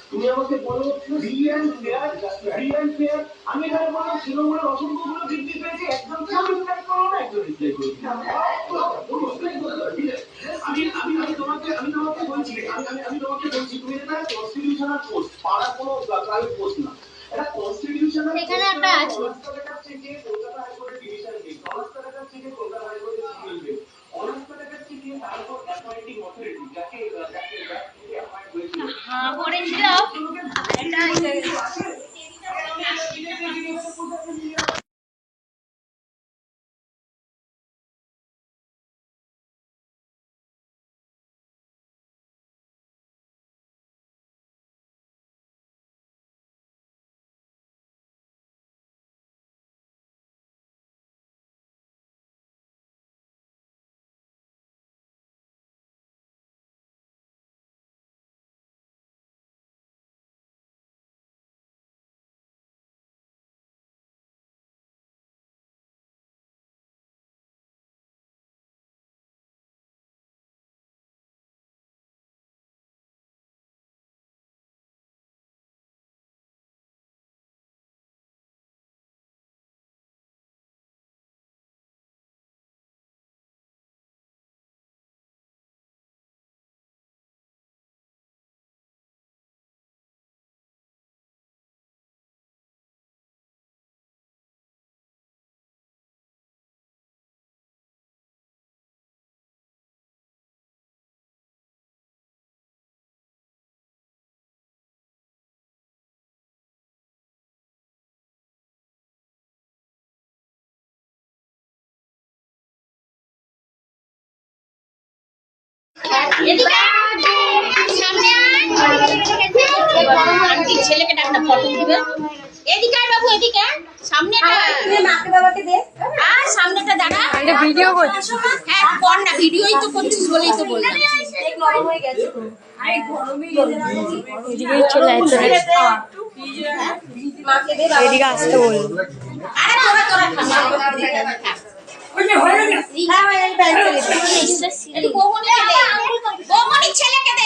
তুমি আমাকে বলো আমি এখানে বলো তৃণমূলের অসংখ্যগুলো বৃদ্ধি পেয়েছে, একদম কেউ রিপ্লাই করো না, একদম রিপ্লাই করো। আমি তোমাকে বলছি তুমি এটা কনস্টিটিউশনাল পোস্ট, পাড়া কোনো প্রাইভেট পোস্ট না, এটা কনস্টিটিউশনাল। এখানে একটা আছে কলকাতা থেকে কলকাতা হাইকোর্টের ডিভিশন বেঞ্চ, কলকাতা থেকে কলকাতা হাইকোর্টের সিঙ্গেল বেঞ্চ, কলকাতা থেকে তারপর অ্যাপয়েন্টিং অথরিটি যাকে অ্যাপয়েন্ট হয়েছিল করেছিল এটা আন্টি ছেলেকে ডাকনা ফটো দিবে। এদিকে আয় বাবু, এদিকে সামনেটা মাকে বাবাকে দে। আর সামনেটা দাঁড়া, এটা ভিডিও করছিস? হ্যাঁ কর না, ভিডিওই তো করছিস বলেই তো বললাম। দেখ নরম হয়ে গেছে তো। আরে গরমই এদিকে চলে আসছে মাকে দে, এদিকে আসতে বল। আরে তোরা খা ওই যে হয়ে গেছে। হ্যাঁ এই ব্যাংকে দে। এটা কোমনি ছেলেকে দে, কোমনি ছেলেকে দে।